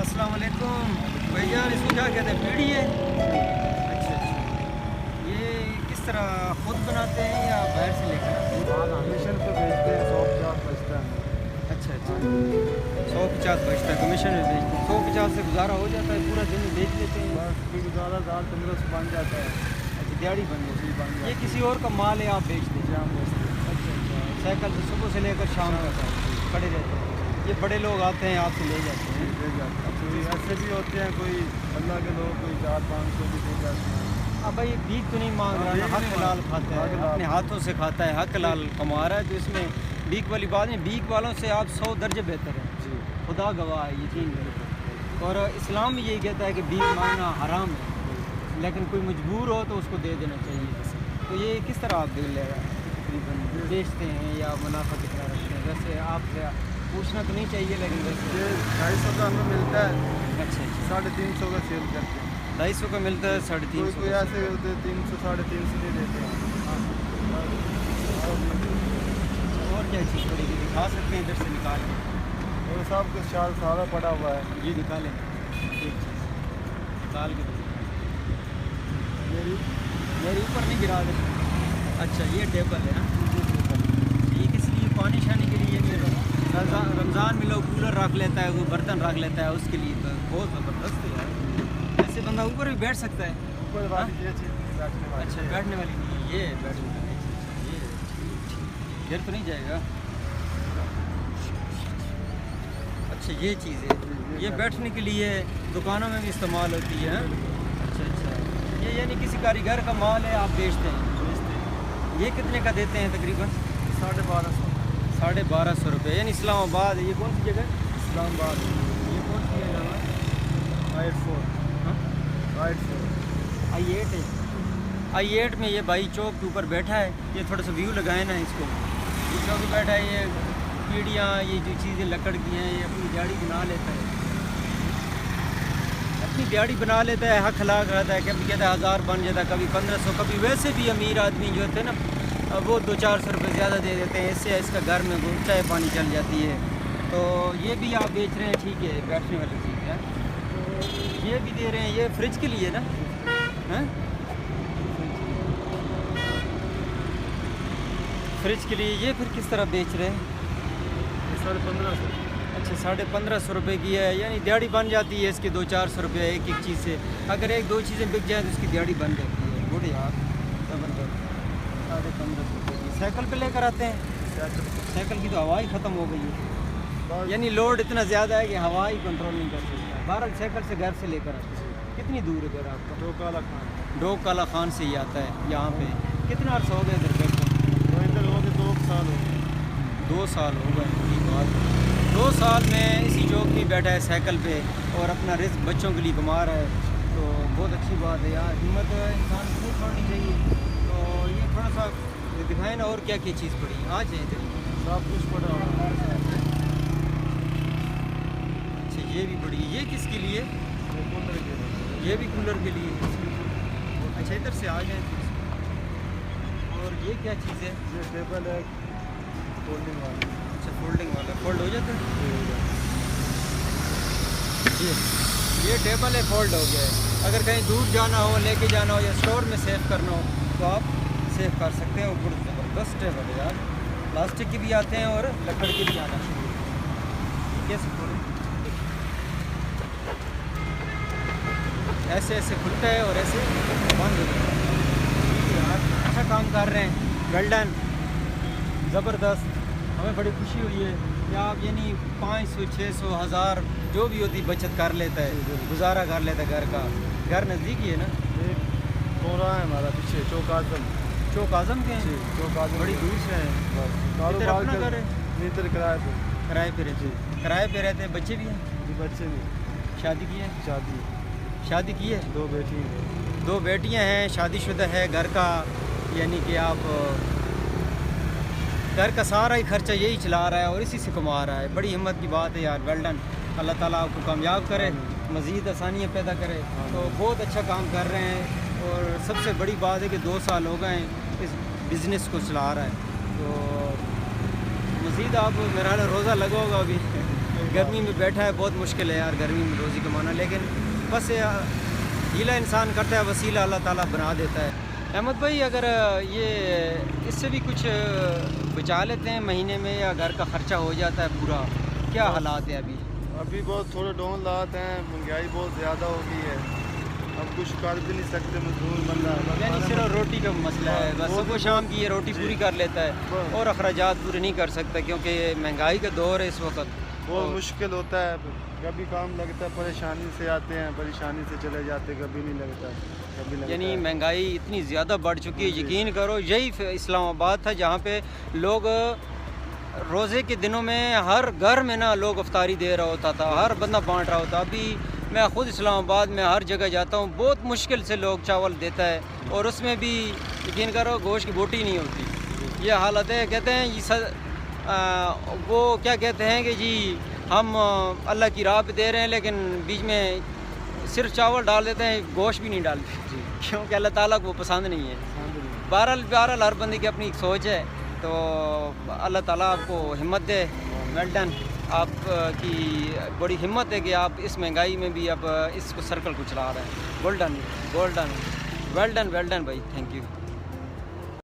अस्सलाम वालेकुम भैया, इसको क्या कहते हैं, पीढ़ी है? अच्छा अच्छा, ये किस तरह खुद बनाते हैं या बाहर से लेकर आते हैं? कमीशन पे बेचते हैं, 150 बचता है। अच्छा अच्छा, 150 बचता है, कमीशन में बेचते हैं। 150 से गुजारा हो जाता है, पूरा दिन बेच लेते हैं? बस फिर गुजारा 1500 बन जाता है। अच्छा, दिहाड़ी बन जाती है। बन ये किसी और का माल है, आप बेच देते हैं? जाम बेचते हैं। अच्छा अच्छा, साइकिल से सुबह से लेकर शाम तक खड़े रहते हैं। ये बड़े लोग आते हैं, आपसे ले जाते हैं? ले जाते हैं। कोई ऐसे भी होते हैं, कोई अल्लाह के लोग, कोई 400-500 भी दे जाते हैं। अब भाई भीख तो नहीं मांग रहा, हक हलाल खाता है, अपने हाथों से खाता है, हक हलाल कमा रहा है, तो इसमें भीख वाली बात नहीं। भीख वालों से आप 100 दर्जे बेहतर हैं, जी, खुदा गवाह है, यकीन करें। और इस्लाम भी यही कहता है कि भीख मांगना हराम है, लेकिन कोई मजबूर हो तो उसको दे देना चाहिए। तो ये किस तरह आप तकरीबन बेचते हैं या मुनाफा कितना रखते हैं? वैसे आपसे पूछना तो नहीं चाहिए, लेकिन वैसे ये 250 का हमें मिलता है। अच्छा अच्छा, 350 का सेल करते हैं। 250 का मिलता है, 350 कोई ऐसे होते हैं 300 350 नहीं देते हैं। और क्या चीज़ पड़ेगी, दिखा सकते हैं इधर से निकाल के? और सब कुछ शाल सारा पड़ा हुआ है। ये निकालें, एक चीज़ निकाल के मेरी मेरे ऊपर नहीं गिरा दे। अच्छा, ये टेबल है ना, ये किस लिए? पानी शानी के लिए? रमज़ान में लोग कूलर रख लेता है, वो बर्तन रख लेता है, उसके लिए तो बहुत ज़बरदस्त है यार। ऐसे बंदा ऊपर भी बैठ सकता है? ऊपर वाली ये चीज़ बैठने वाली। अच्छा, बैठने वाली नहीं है, ये बैठने वाली है। ये गिर तो नहीं जाएगा? अच्छा, ये चीज़ है, ये बैठने के लिए दुकानों में भी इस्तेमाल होती है। अच्छा अच्छा, ये यानी किसी कारीगर का माल है, आप बेचते हैं? ये कितने का देते हैं तकरीबन? 1250। 1250 रुपये, यानी इस्लामाबाद है। ये कौन सी जगह? इस्लामाबाद। ये कौन सी है जगह? I-4 हाँ, I-4 I-8 है। I-8 में ये भाई चौक के ऊपर बैठा है। ये थोड़ा सा व्यू लगाए ना इसको, ये चौक पे बैठा है, ये पीढ़ियाँ, ये जो चीज़ें लकड़ की हैं, ये अपनी दिहाड़ी बना लेता है, अपनी दिहाड़ी बना लेता है, हक हलाक रहता है। कभी कहता है 1000 बन जाता है, कभी 1500, कभी वैसे भी अमीर आदमी जो होते हैं ना, वो 200-400 रुपये ज़्यादा दे देते हैं, इससे इसका घर में चाय पानी चल जाती है। तो ये भी आप बेच रहे हैं, ठीक है, बैठने वाली चीज़ है। तो ये भी दे रहे हैं, ये फ्रिज के लिए ना? हैं, फ्रिज के लिए। ये फिर किस तरह बेच रहे हैं? 1550। अच्छा, 1550 रुपये की है, यानी दिहाड़ी बन जाती है इसके 200-400 रुपये एक एक चीज़ से। अगर एक दो चीज़ें बिक जाएँ तो उसकी दिहाड़ी बन जाती है। गुड यार, ज़बरदस्त। 1550 रुपये की साइकिल पे लेकर आते हैं? साइकिल की तो हवा ही ख़त्म हो गई है, यानी लोड इतना ज़्यादा है कि हवा ही कंट्रोल नहीं कर सकता। 12 साइकिल से घर से लेकर आते हैं? कितनी दूर है घर आपका? डोक काला खान। डोक काला खान से ही आता है यहाँ पे। कितना अर्सा हो गया इधर बैठे? तो इधर हो गए 2 साल हो गए। 2 साल हो गए। बड़ी बात, 2 साल में इसी चौक पे बैठा है साइकिल पे और अपना रिस्क बच्चों के लिए कमा रहा है। तो बहुत अच्छी बात है यार, हिम्मत इंसान को नहीं छोड़नी चाहिए। तो ये थोड़ा सा दिखाएं ना, और क्या क्या चीज़ पड़ी है? आ जाए इधर, सब कुछ पड़ा हुआ है। अच्छा, ये भी बड़ी, ये किसके लिए? ये कूलर के लिए। ये भी कूलर के लिए। अच्छा, इधर से आ जाए फिर से। और ये क्या चीज़ है? ये टेबल है फोल्डिंग वाला। अच्छा, फोल्डिंग वाला, फोल्ड हो जाता है? ये टेबल है, फोल्ड हो गया है। अगर कहीं दूर जाना हो, लेके जाना हो या स्टोर में सेव करना हो तो आप सेव कर सकते हैं। ऊपर ज़बरदस्त टेबल है यार, प्लास्टिक की भी आते हैं और लकड़ के भी आना शुरू हो। कैसे खोलें? ऐसे ऐसे खुलता है और ऐसे बंद हो जाता है। यार अच्छा काम कर रहे हैं, वेल डन, ज़बरदस्त। हमें बड़ी खुशी हुई है कि आप यानी 500, 600, 1000 जो भी होती बचत कर लेता है, गुजारा कर लेता है घर का। घर नज़दीक ही है ना? एक कोरा है हमारा पीछे, चौक आजम। चौक आजम के हैं? चौक आजम बड़ी दूर से हैं। इधर अपना घर है? इधर किराए पे। किराए पे रहते हैं? किराए पे रहते हैं। बच्चे भी हैं? जी, बच्चे नहीं। शादी की है? शादी की है? 2 बेटी हैं। 2 बेटियां हैं, शादीशुदा है। घर का यानी कि आप घर का सारा ही खर्चा यही चला रहा है और इसी से कमा रहा है। बड़ी हिम्मत की बात है यार, वेल डन। अल्लाह ताला आपको कामयाब करे, मज़ीद आसानियाँ पैदा करे। तो बहुत अच्छा काम कर रहे हैं और सबसे बड़ी बात है कि 2 साल हो गए इस बिज़नेस को चला रहा है। तो मज़ीद आप मेरा रोज़ा लगा होगा अभी? गर्मी में बैठा है, बहुत मुश्किल है यार गर्मी में रोज़ी कमाना, लेकिन बस हीला इंसान करता है, वसीला अल्लाह ताला बना देता है। अहमद भाई, अगर ये इससे भी कुछ बचा लेते हैं महीने में, या घर का ख़र्चा हो जाता है पूरा, क्या हालात है अभी? अभी बहुत थोड़े डाउन हालात हैं, महंगाई बहुत ज़्यादा हो गई है, अब कुछ कर भी नहीं सकते, मजदूर बंदा यानी सिर्फ रोटी का मसला है, बस सुबह शाम की ये रोटी पूरी कर लेता है और अखराजात पूरे नहीं कर सकता, क्योंकि महंगाई का दौर है इस वक्त। बहुत मुश्किल होता है, कभी काम लगता है, परेशानी से आते हैं, परेशानी से चले जाते हैं, कभी नहीं लगता, कभी लगता यानी है। महंगाई इतनी ज़्यादा बढ़ चुकी है, यकीन करो यही इस्लामाबाद था जहाँ पे लोग रोज़े के दिनों में हर घर में ना लोग इफ्तारी दे रहा होता था, हर बंदा बांट रहा होता। अभी मैं ख़ुद इस्लामाबाद में हर जगह जाता हूँ, बहुत मुश्किल से लोग चावल देता है, और उसमें भी यकीन करो गोश्त की बोटी नहीं होती। ये हालत है। कहते हैं वो क्या कहते हैं कि जी हम अल्लाह की राह पे दे रहे हैं, लेकिन बीच में सिर्फ चावल डाल देते हैं, गोश्त भी नहीं डालते, क्योंकि अल्लाह ताला को वो पसंद नहीं है। बहरहाल हर बंदे की अपनी एक सोच है, तो अल्लाह ताला आपको हिम्मत दे। वेल डन, आप की बड़ी हिम्मत है कि आप इस महंगाई में भी आप इसको सर्कल को चला रहे हैं। गोल्डन, वेल डन भाई, थैंक यू।